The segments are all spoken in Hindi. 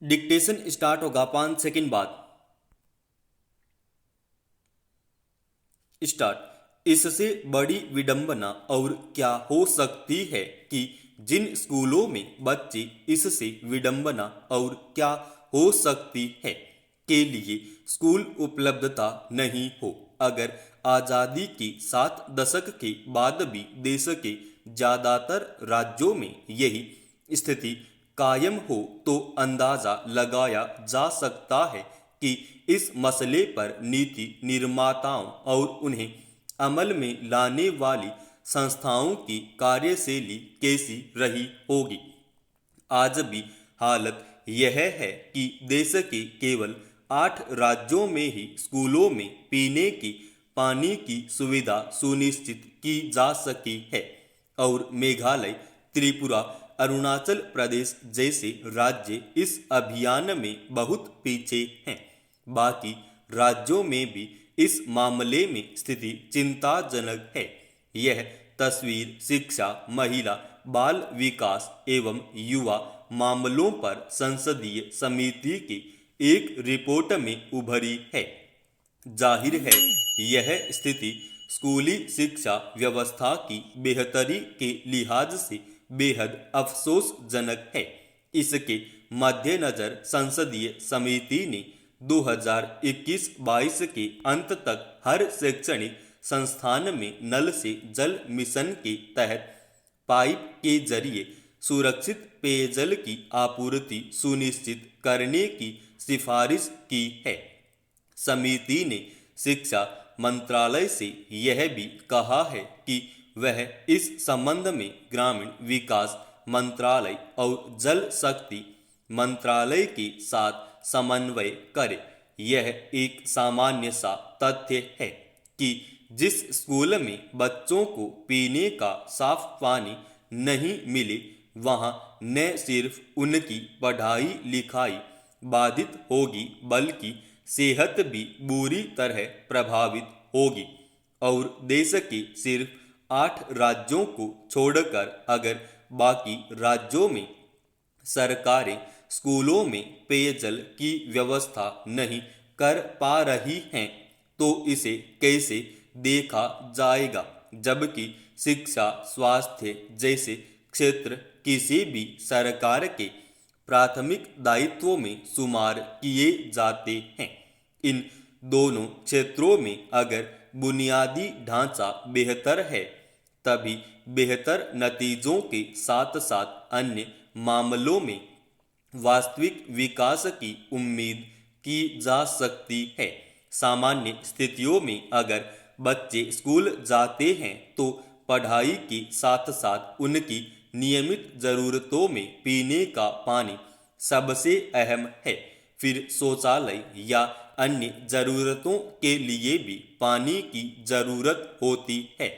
डिक्टेशन स्टार्ट होगा 5 सेकंड बाद। स्टार्ट। इससे बड़ी विडंबना और क्या हो सकती है कि जिन स्कूलों में बच्चे इससे विडंबना और क्या हो सकती है के लिए स्कूल उपलब्धता नहीं हो। अगर आज़ादी के 7 दशक के बाद भी देश के ज़्यादातर राज्यों में यही स्थिति कायम हो तो अंदाजा लगाया जा सकता है कि इस मसले पर नीति निर्माताओं और उन्हें अमल में लाने वाली संस्थाओं की कार्यशैली कैसी रही होगी। आज भी हालत यह है कि देश के केवल 8 राज्यों में ही स्कूलों में पीने की पानी की सुविधा सुनिश्चित की जा सकी है और मेघालय, त्रिपुरा, अरुणाचल प्रदेश जैसे राज्य इस अभियान में बहुत पीछे हैं। बाकी राज्यों में भी इस मामले में स्थिति चिंताजनक है। यह तस्वीर शिक्षा, महिला, बाल विकास एवं युवा मामलों पर संसदीय समिति की एक रिपोर्ट में उभरी है। जाहिर है यह स्थिति स्कूली शिक्षा व्यवस्था की बेहतरी के लिहाज से बेहद अफसोसजनक है। इसके मद्देनजर संसदीय समिति ने 2021-22 के अंत तक हर शैक्षणिक संस्थान में नल से जल मिशन के तहत पाइप के जरिए सुरक्षित पेयजल की आपूर्ति सुनिश्चित करने की सिफारिश की है। समिति ने शिक्षा मंत्रालय से यह भी कहा है कि वह इस संबंध में ग्रामीण विकास मंत्रालय और जल शक्ति मंत्रालय के साथ समन्वय करे। यह एक सामान्य सा तथ्य है कि जिस स्कूल में बच्चों को पीने का साफ पानी नहीं मिले वहाँ न सिर्फ उनकी पढ़ाई लिखाई बाधित होगी बल्कि सेहत भी बुरी तरह प्रभावित होगी। और देश के सिर्फ 8 राज्यों को छोड़कर अगर बाकी राज्यों में सरकारें स्कूलों में पेयजल की व्यवस्था नहीं कर पा रही हैं तो इसे कैसे देखा जाएगा, जबकि शिक्षा, स्वास्थ्य जैसे क्षेत्र किसी भी सरकार के प्राथमिक दायित्वों में शुमार किए जाते हैं। इन दोनों क्षेत्रों में अगर बुनियादी ढांचा बेहतर है तभी बेहतर नतीजों के साथ साथ अन्य मामलों में वास्तविक विकास की उम्मीद की जा सकती है। सामान्य स्थितियों में अगर बच्चे स्कूल जाते हैं तो पढ़ाई के साथ साथ उनकी नियमित ज़रूरतों में पीने का पानी सबसे अहम है। फिर शौचालय या अन्य ज़रूरतों के लिए भी पानी की ज़रूरत होती है।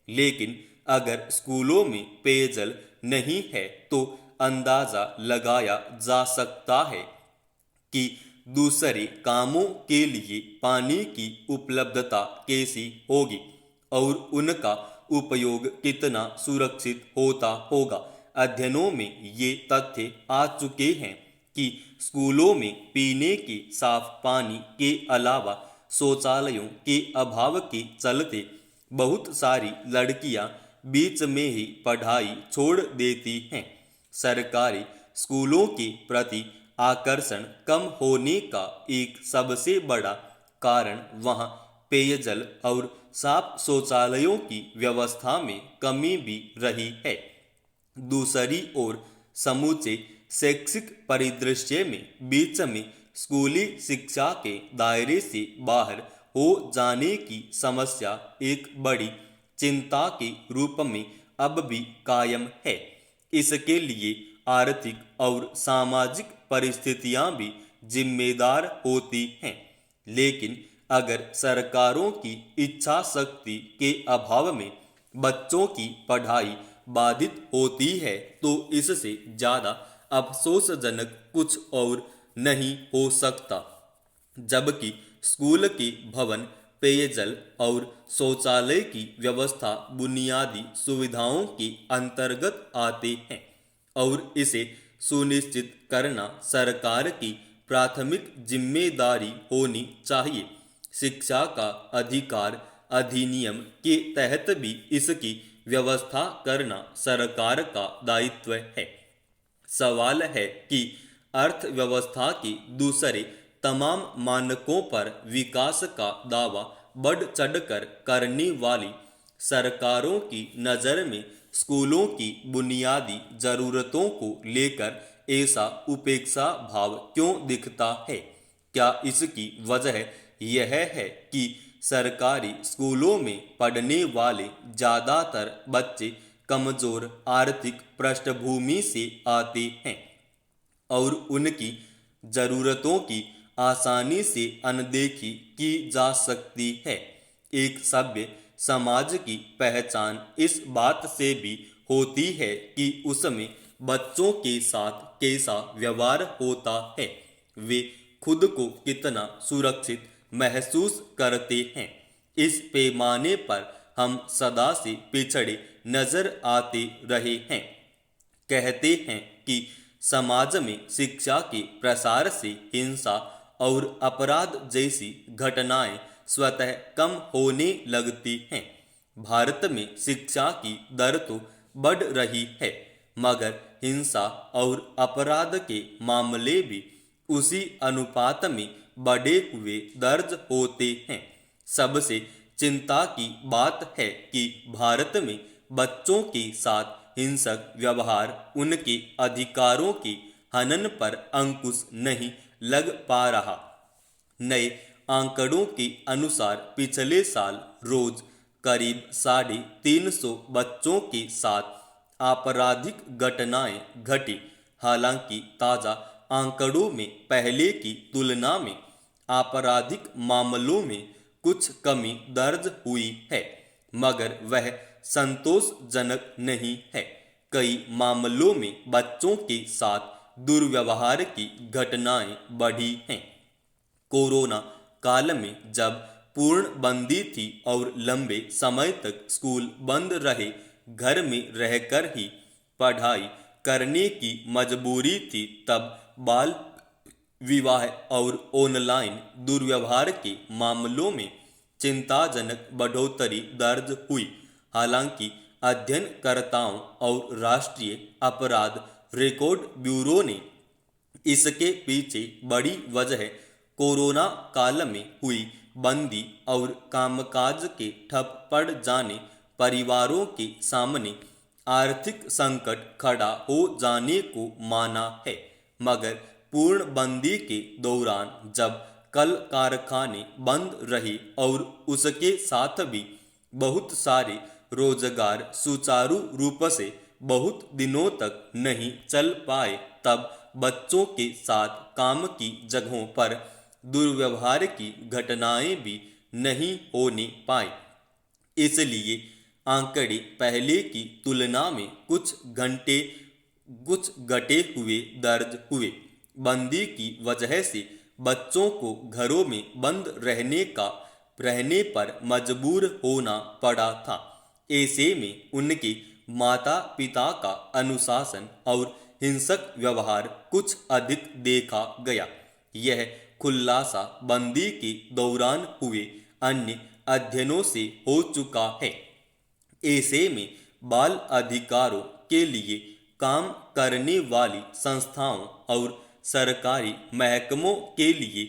लेकिन अगर स्कूलों में पेयजल नहीं है तो अंदाज़ा लगाया जा सकता है कि दूसरे कामों के लिए पानी की उपलब्धता कैसी होगी और उनका उपयोग कितना सुरक्षित होता होगा। अध्ययनों में ये तथ्य आ चुके हैं कि स्कूलों में पीने के साफ पानी के अलावा शौचालयों के अभाव के चलते बहुत सारी लड़कियां बीच में ही पढ़ाई छोड़ देती हैं। सरकारी स्कूलों के प्रति आकर्षण कम होने का एक सबसे बड़ा कारण वहाँ पेयजल और साफ शौचालयों की व्यवस्था में कमी भी रही है। दूसरी ओर समूचे शैक्षिक परिदृश्य में बीच में स्कूली शिक्षा के दायरे से बाहर हो जाने की समस्या एक बड़ी चिंता के रूप में अब भी कायम है। इसके लिए आर्थिक और सामाजिक परिस्थितियां भी जिम्मेदार होती हैं। लेकिन अगर सरकारों की इच्छा शक्ति के अभाव में बच्चों की पढ़ाई बाधित होती है तो इससे ज़्यादा अफसोसजनक कुछ और नहीं हो सकता। जबकि स्कूल के भवन, पेयजल और शौचालय की व्यवस्था बुनियादी सुविधाओं के अंतर्गत आते हैं और इसे सुनिश्चित करना सरकार की प्राथमिक जिम्मेदारी होनी चाहिए। शिक्षा का अधिकार अधिनियम के तहत भी इसकी व्यवस्था करना सरकार का दायित्व है। सवाल है कि अर्थव्यवस्था के दूसरे तमाम मानकों पर विकास का दावा बढ़ चढ़कर करने वाली सरकारों की नज़र में स्कूलों की बुनियादी ज़रूरतों को लेकर ऐसा उपेक्षा भाव क्यों दिखता है? क्या इसकी वजह यह है कि सरकारी स्कूलों में पढ़ने वाले ज़्यादातर बच्चे कमज़ोर आर्थिक पृष्ठभूमि से आते हैं और उनकी ज़रूरतों की आसानी से अनदेखी की जा सकती है? एक सभ्य समाज की पहचान इस बात से भी होती है कि उसमें बच्चों के साथ कैसा व्यवहार होता है, वे खुद को कितना सुरक्षित महसूस करते हैं। इस पैमाने पर हम सदा से पिछड़े नजर आते रहे हैं। कहते हैं कि समाज में शिक्षा के प्रसार से हिंसा और अपराध जैसी घटनाएं स्वतः कम होने लगती हैं। भारत में शिक्षा की दर तो बढ़ रही है, मगर हिंसा और अपराध के मामले भी उसी अनुपात में बढ़े हुए दर्ज होते हैं। सबसे चिंता की बात है कि भारत में बच्चों के साथ हिंसक व्यवहार उनके अधिकारों के हनन पर अंकुश नहीं लग पा रहा। नए आंकड़ों के अनुसार पिछले साल रोज करीब 350 बच्चों के साथ आपराधिक घटनाएं घटी। हालांकि ताज़ा आंकड़ों में पहले की तुलना में आपराधिक मामलों में कुछ कमी दर्ज हुई है, मगर वह संतोषजनक नहीं है। कई मामलों में बच्चों के साथ दुर्व्यवहार की घटनाएं बढ़ी हैं। कोरोना काल में जब पूर्ण बंदी थी और लंबे समय तक स्कूल बंद रहे, घर में रहकर ही पढ़ाई करने की मजबूरी थी, तब बाल विवाह और ऑनलाइन दुर्व्यवहार के मामलों में चिंताजनक बढ़ोतरी दर्ज हुई। हालांकि अध्ययनकर्ताओं और राष्ट्रीय अपराध रिकॉर्ड ब्यूरो ने इसके पीछे बड़ी वजह कोरोना काल में हुई बंदी और कामकाज के ठप पड़ जाने, परिवारों के सामने आर्थिक संकट खड़ा हो जाने को माना है। मगर पूर्ण बंदी के दौरान जब कल कारखाने बंद रहे और उसके साथ भी बहुत सारे रोजगार सुचारू रूप से बहुत दिनों तक नहीं चल पाए, तब बच्चों के साथ काम की जगहों पर दुर्व्यवहार की घटनाएं भी नहीं होने पाई। इसलिए आंकड़े पहले की तुलना में कुछ घटे हुए दर्ज हुए। बंदी की वजह से बच्चों को घरों में बंद रहने पर मजबूर होना पड़ा था। ऐसे में उनके माता पिता का अनुशासन और हिंसक व्यवहार कुछ अधिक देखा गया। यह खुलासा बंदी के दौरान हुए अन्य अध्ययनों से हो चुका है। ऐसे में बाल अधिकारों के लिए काम करने वाली संस्थाओं और सरकारी महकमों के लिए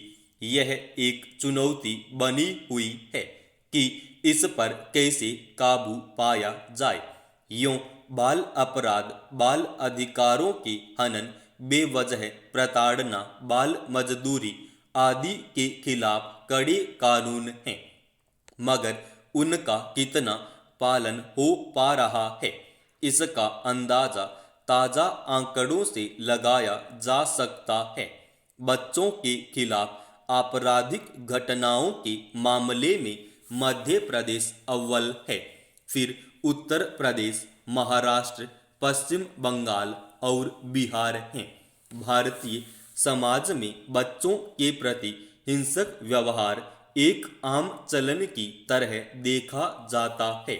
यह एक चुनौती बनी हुई है कि इस पर कैसे काबू पाया जाए। यूं बाल अपराध, बाल अधिकारों के हनन, बेवजह प्रताड़ना, बाल मजदूरी आदि के खिलाफ कड़े कानून हैं, मगर उनका कितना पालन हो पा रहा है, इसका अंदाजा ताज़ा आंकड़ों से लगाया जा सकता है। बच्चों के खिलाफ आपराधिक घटनाओं के मामले में मध्य प्रदेश अव्वल है, फिर उत्तर प्रदेश, महाराष्ट्र, पश्चिम बंगाल और बिहार हैं। भारतीय समाज में बच्चों के प्रति हिंसक व्यवहार एक आम चलन की तरह देखा जाता है।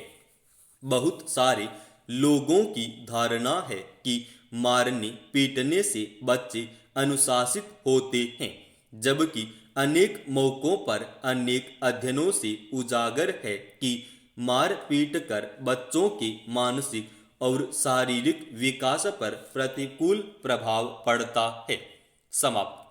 बहुत सारे लोगों की धारणा है कि मारने पीटने से बच्चे अनुशासित होते हैं, जबकि अनेक मौकों पर अनेक अध्ययनों से उजागर है कि मार पीट कर बच्चों के मानसिक और शारीरिक विकास पर प्रतिकूल प्रभाव पड़ता है। समाप्त।